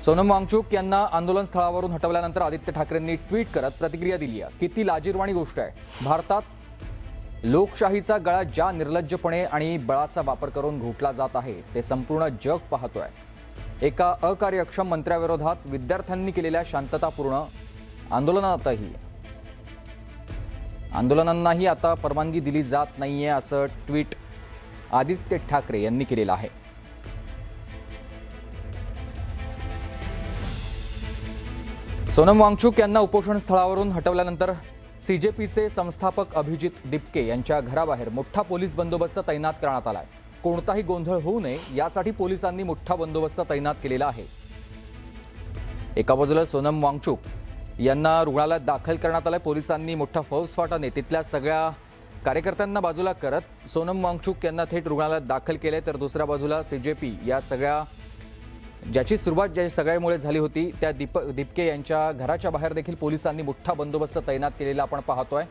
सोनम वांगचुक यांना आंदोलन स्थळावरून हटवल्यानंतर आदित्य ठाकरेंनी ट्विट करत प्रतिक्रिया दिली आहे। किती लाजिरवाणी गोष्ट आहे। भारतात लोकशाहीचा गळा ज्या निर्लज्जपणे आणि बळाचा वापर करून घोटला जात आहे ते संपूर्ण जग पाहतोय। एका अकार्यक्षम मंत्र्याविरोधात विद्यार्थ्यांनी केलेल्या शांततापूर्ण आंदोलनांनाही आता परवानगी दिली जात नाहीये असं ट्विट आदित्य ठाकरे यांनी केलेलं आहे। सोनम वांगचुक यांना उपोषण स्थळावरून हटवल्यानंतर सीजेपीचे संस्थापक अभिजित दिपके यांच्या घराबाहेर मोठा पोलीस बंदोबस्त तैनात करण्यात आलाय। कोणताही गोंधळ होऊ नये यासाठी पोलिसांनी मोठा बंदोबस्त तैनात केलेला आहे। एका बाजूला सोनम वांगचुक यांना रुग्णालयात दाखल करण्यात आलंय। पोलिसांनी मोठा फौजफाटाने तिथल्या सगळ्या कार्यकर्त्यांना बाजूला करत सोनम वांगचुक यांना थेट रुग्णालयात दाखल केले, तर दुसऱ्या बाजूला सीजेपी या सगळ्या ज्याची सुरुवात ज्या सगळ्यामुळे झाली होती त्या दिपके यांच्या घराच्या बाहेर देखील पोलिसांनी मोठा बंदोबस्त तैनात केलेला आपण पाहतोय।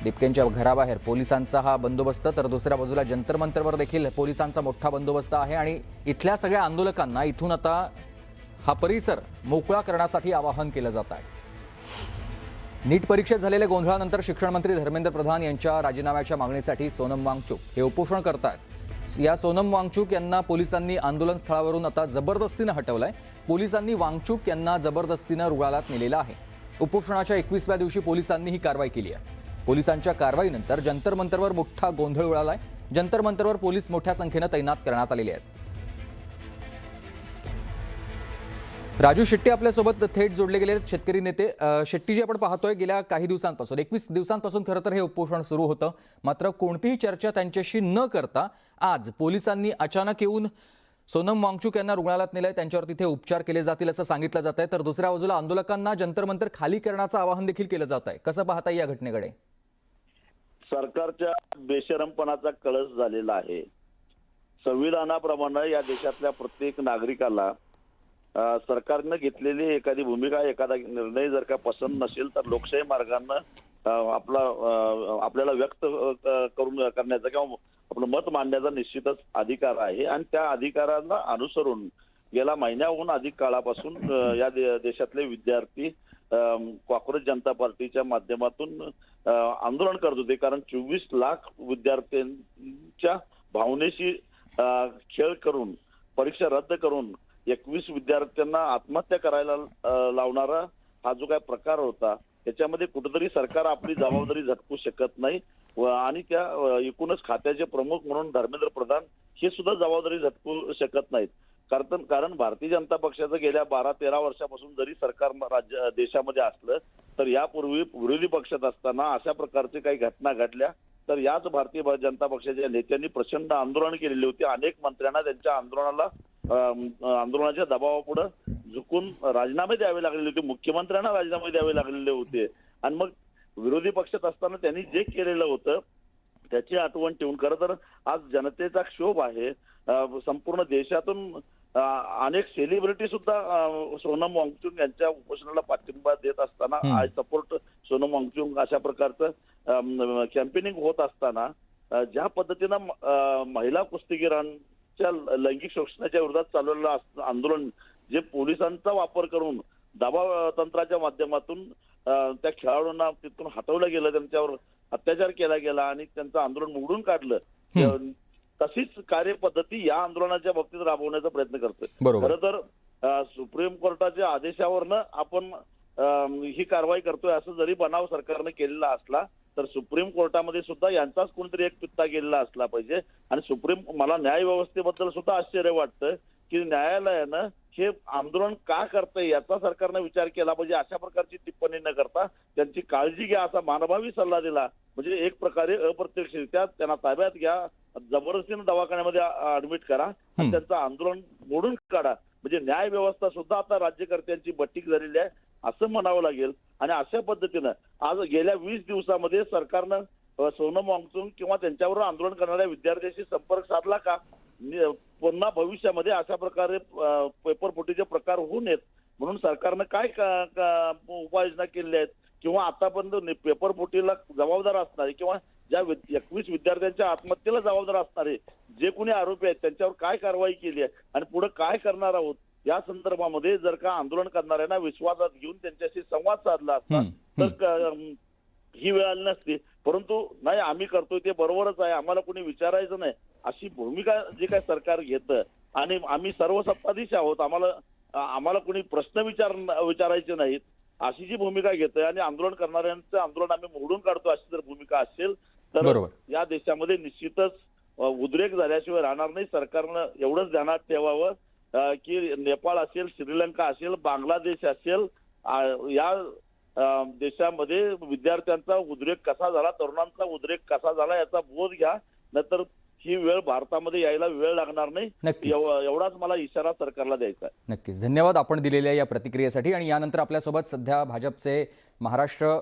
दिपकेंच्या घराबाहेर पोलिसांचा हा बंदोबस्त, तर दुसऱ्या बाजूला जंतर मंतरवर देखील पोलिसांचा मोठा बंदोबस्त आहे आणि इथल्या सगळ्या आंदोलकांना इथून आता हा परिसर मोकळा करण्यासाठी आवाहन केलं जात आहे। नीट परीक्षेत झालेल्या गोंधळानंतर शिक्षण मंत्री धर्मेंद्र प्रधान यांच्या राजीनाम्याच्या मागणीसाठी सोनम वांगचुक हे उपोषण करतात। या सोनम वांगचुक यांना पोलिसांनी आंदोलन स्थळावरून आता जबरदस्तीने हटवलंय। पोलिसांनी वांगचुक यांना जबरदस्तीने रुग्णालयात नेलेलं आहे। उपोषणाच्या 21व्या दिवशी पोलिसांनी ही कारवाई केली आहे। पोलिसांच्या कारवाईनंतर जंतर मंतरवर मोठा गोंधळ उडालाय। जंतर मंतरवर पोलीस मोठ्या संख्येने तैनात करण्यात आलेले आहेत। राजू शेट्टी आपल्यासोबत थेट जोडले गेले शेतकरी नेते। शेट्टी जी आपण पाहतोय गेल्या काही दिवसांपासून 21 दिवसांपासून खरं तर हे उपोषण सुरू होतं, मात्र कोणतीही चर्चा त्यांच्याशी न करता आज पोलिसांनी अचानक येऊन सोनम वांगचुक यांना रुग्णालयात नेलंय। त्यांच्यावर तिथे उपचार केले जातील असं सांगितलं जात आहे, तर दुसऱ्या बाजूला आंदोलकांना जंतर मंतर खाली करण्याचं आवाहन देखील केलं जात आहे। कसं पाहता या घटनेकडे? सरकारच्या बेशरमपणाचा कळस झालेला आहे। संविधानाप्रमाणे या देशातल्या प्रत्येक नागरिकाला सरकारने घेतलेली एखादी भूमिका एखादा निर्णय जर का पसंत नसेल तर लोकशाही मार्गाने आपल्याला व्यक्त करण्याचा किंवा आपलं मत मांडण्याचा निश्चितच अधिकार आहे आणि त्या अधिकाराला अनुसरून गेल्या महिन्याहून अधिक काळापासून या देशातले विद्यार्थी कॉंग्रेस जनता पार्टीच्या माध्यमातून आंदोलन करत होते, कारण 24 लाख विद्यार्थ्यांच्या भावनेशी खेळ करून परीक्षा रद्द करून 21 विद्यार्थ्यांना आत्महत्या करायला लावणारा हा जो काय प्रकार होता त्याच्यामध्ये कुठेतरी सरकार आपली जबाबदारी झटकू शकत नाही आणि त्या एकूणच खात्याचे प्रमुख म्हणून धर्मेंद्र प्रधान हे सुद्धा जबाबदारी झटकू शकत नाहीत। कारण भारतीय जनता पक्षाचं गेल्या 12-13 वर्षापासून जरी सरकार देशामध्ये असलं तर यापूर्वी विरोधी पक्षात असताना अशा प्रकारचे काही घटना घडल्या तर याच भारतीय जनता पक्षाच्या नेत्यांनी प्रचंड आंदोलन केलेली होती। अनेक मंत्र्यांना त्यांच्या आंदोलनाच्या दबावापुढे झुकून राजीनामे द्यावे लागलेले होते, मुख्यमंत्र्यांना राजीनामे द्यावे लागलेले होते आणि मग विरोधी पक्षात असताना त्यांनी जे केलेलं होतं त्याची आठवण ठेवून खरं तर आज जनतेचा क्षोभ आहे। संपूर्ण देशातून अनेक सेलिब्रिटी सुद्धा सोनम वांगचुक यांच्या उपोषणाला पाठिंबा देत असताना आय सपोर्ट सोनम वांगचुक अशा प्रकारचं कॅम्पेनिंग होत असताना ज्या पद्धतीनं महिला कुस्तीगीरांच्या लैंगिक शोषणाच्या विरोधात चालवलेलं आंदोलन जे पोलिसांचा वापर करून दबाव तंत्राच्या माध्यमातून त्या खेळाडूंना तिथून हटवलं गेलं, त्यांच्यावर अत्याचार केला गेला आणि त्यांचं आंदोलन मोडून काढलं, तशीच कार्यपद्धती या आंदोलनाच्या बाबतीत राबवण्याचा प्रयत्न करतोय। खरं तर सुप्रीम कोर्टाच्या आदेशावरनं आपण ही कारवाई करतोय असं जरी बनाव सरकारने केलेला असला तर सुप्रीम कोर्टामध्ये सुद्धा यांचाच कोणतरी एक पित्ता गेलेला असला पाहिजे आणि मला न्याय व्यवस्थेबद्दल सुद्धा आश्चर्य वाटतं की न्यायालयानं हे आंदोलन का करतंय याचा सरकारने विचार केला पाहिजे। अशा प्रकारची टिप्पणी न करता त्यांची काळजी घ्या असा मानभावी सल्ला दिला, म्हणजे एक प्रकारे अप्रत्यक्षरित्या त्यांना ताब्यात घ्या, जबरदस्तीने दवाखान्यामध्ये ऍडमिट करा आणि त्यांचं आंदोलन मोडून काढा, म्हणजे न्याय व्यवस्था सुद्धा आता राज्यकर्त्यांची बट्टीक झालेली आहे असं म्हणावं लागेल। आणि अशा पद्धतीनं आज गेल्या 20 दिवसामध्ये सरकारनं सोनम वांगचुक किंवा त्यांच्यावर आंदोलन करणाऱ्या विद्यार्थ्यांशी संपर्क साधला का? पुन्हा भविष्यामध्ये अशा प्रकारे पेपरफुटीचे प्रकार होऊ नयेत म्हणून सरकारनं काय उपाययोजना केलेल्या आहेत किंवा आतापर्यंत पेपरफुटीला जबाबदार असणारे किंवा ज्या 21 विद्यार्थ्यांच्या आत्महत्येला जबाबदार असणारे जे कोणी आरोपी आहेत त्यांच्यावर काय कारवाई केली आहे आणि पुढे काय करणार आहोत या संदर्भामध्ये जर का आंदोलन करणाऱ्यांना विश्वासात घेऊन त्यांच्याशी संवाद साधला असता तर ही वेळ आली नसती. परंतु नाही, आम्ही करतोय ते बरोबरच आहे, आम्हाला कोणी विचारायचं नाही, अशी भूमिका जे काय सरकार घेतं आणि आम्ही सर्व सत्ताधीश आहोत, आम्हाला कोणी प्रश्न विचारायचे नाहीत, अशी जी भूमिका घेतोय आणि आंदोलन करणाऱ्यांचं आंदोलन आम्ही मोडून काढतो अशी जर भूमिका असेल तर या देशामध्ये निश्चितच उद्रेक झाल्याशिवाय राहणार नाही. सरकारनं एवढंच ध्यानात ठेवावं की नेपाळ असेल, श्रीलंका असेल, बांगलादेश असेल, या देशामध्ये विद्यार्थ्यांचा उद्रेक कसा झाला, तरुणांचा उद्रेक कसा झाला याचा बोध घ्या, नाहीतर ही वेळ भारतामध्ये यायला वेळ लागणार नाही. एवढाच मला इशारा सरकारला द्यायचा आहे. नक्कीच, धन्यवाद आपण दिलेल्या या प्रतिक्रियेसाठी. आणि यानंतर आपल्यासोबत सध्या भाजपचे महाराष्ट्र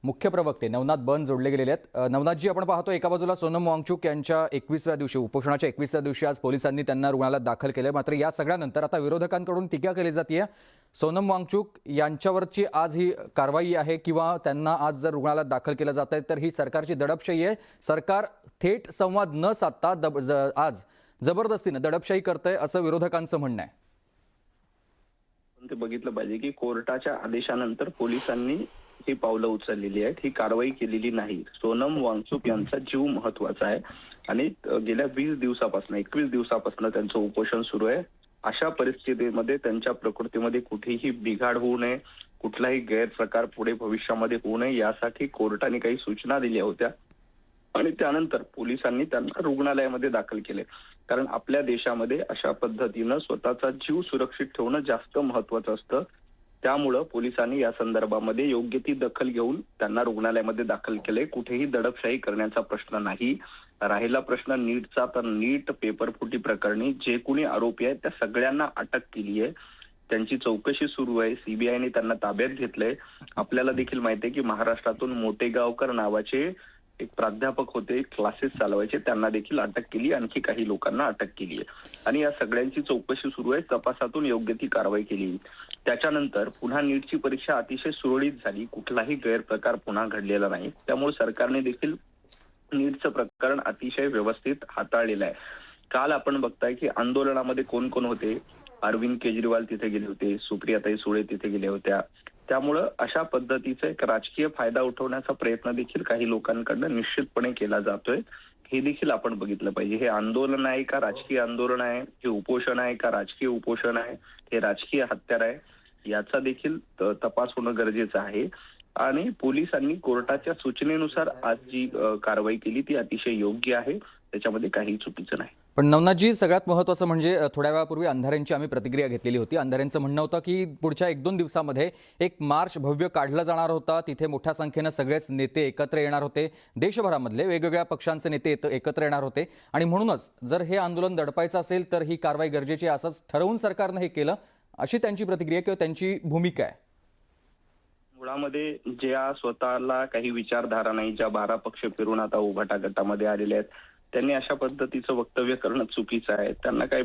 मुख्य प्रवक्ते नवनाथ बन जोडले गेलेले आहेत. नवनाथजी, आपण पाहतो एका बाजूला सोनम वांगचुक यांच्या 21व्या दिवशी, उपोषणाच्या 21व्या दिवशी आज पोलिसांनी त्यांना रुग्णालयात दाखल केले. मात्र या सगळ्यानंतर आता विरोधकांकडून टीका केली जाते सोनम वांगचुक यांच्यावरची आज ही कारवाई आहे किंवा त्यांना आज जर रुग्णालयात दाखल केलं जात आहे तर ही सरकारची दडपशाही आहे. सरकार थेट संवाद न साधता आज जबरदस्तीनं दडपशाही करतंय असं विरोधकांचं म्हणणं आहे. ते बघितलं पाहिजे की कोर्टाच्या आदेशानंतर पोलिसांनी ही पावलं उचललेली आहेत, ही कारवाई केलेली नाही. सोनम वांगचुक यांचा जीव महत्वाचा आहे आणि गेल्या 21 दिवसापासून त्यांचं उपोषण सुरू आहे. अशा परिस्थितीमध्ये त्यांच्या प्रकृतीमध्ये कुठेही बिघाड होऊ नये, कुठलाही गैरप्रकार पुढे भविष्यामध्ये होऊ नये यासाठी कोर्टाने काही सूचना दिल्या होत्या आणि त्यानंतर पोलिसांनी त्यांना रुग्णालयामध्ये दाखल केले. कारण आपल्या देशामध्ये अशा पद्धतीनं स्वतःचा जीव सुरक्षित ठेवणं जास्त महत्वाचं असतं. त्यामुळं पोलिसांनी या संदर्भामध्ये योग्य ती दखल घेऊन त्यांना रुग्णालयामध्ये दाखल केले. कुठेही दडपशाही करण्याचा प्रश्न नाही. राहिला प्रश्न नीटचा, तर नीट पेपरफुटी प्रकरणी जे कोणी आरोपी आहेत त्या सगळ्यांना अटक केली आहे, त्यांची चौकशी सुरू आहे. सीबीआयने त्यांना ताब्यात घेतलंय. आपल्याला देखील माहिती आहे की महाराष्ट्रातून मोटेगावकर नावाचे एक प्राध्यापक होते, क्लासेस चालवायचे, त्यांना देखील अटक केली. आणखी काही लोकांना अटक केली आहे आणि या सगळ्यांची चौकशी सुरू आहे. तपासातून योग्य ती कारवाई केली. त्याच्यानंतर पुन्हा नीटची परीक्षा अतिशय सुरळीत झाली, कुठलाही गैरप्रकार पुन्हा घडलेला नाही. त्यामुळे सरकारने देखील नीटचं प्रकरण अतिशय व्यवस्थित हाताळलेलं आहे. काल आपण बघताय की आंदोलनामध्ये कोण कोण होते. अरविंद केजरीवाल तिथे गेले होते, सुप्रियाताई सुळे तिथे गेल्या होत्या. त्यामुळं अशा पद्धतीचा एक राजकीय फायदा उठवण्याचा प्रयत्न देखील काही लोकांकडनं निश्चितपणे केला जातोय. हे देखील आपण बघितलं पाहिजे. हे आंदोलन आहे का राजकीय आंदोलन आहे, हे उपोषण आहे का राजकीय उपोषण आहे, हे राजकीय हत्यार आहे, याचा देखील तपास होणं गरजेचं आहे. आणि पोलिसांनी कोर्टाच्या सूचनेनुसार आज जी कारवाई केली ती अतिशय योग्य आहे, त्याच्यामध्ये काही चुकीचं नाही. पण नवनाथजी, सगळ्यात महत्त्वाचं म्हणजे थोड्या वेळापूर्वी अंधाऱ्यांची आम्ही प्रतिक्रिया घेतलेली होती. अंधाऱ्यांचं म्हणणं होतं की पुढच्या 1-2 दिवसामध्ये एक मार्च भव्य काढला जाणार होता, तिथे मोठ्या संख्येनं सगळेच नेते एकत्र येणार होते, देशभरामधले वेगवेगळ्या पक्षांचे नेते एकत्र येणार होते आणि म्हणूनच जर हे आंदोलन दडपायचं असेल तर ही कारवाई गरजेची असंच ठरवून सरकारनं हे केलं, अशी त्यांची प्रतिक्रिया किंवा त्यांची भूमिका आहे. मुळामध्ये ज्या स्वतःला काही विचारधारा नाही, ज्या 12 पक्ष फिरून आता उभाटा गटामध्ये आलेले आहेत, त्यांनी अशा पद्धतीचं वक्तव्य करणं चुकीचं आहे. त्यांना काही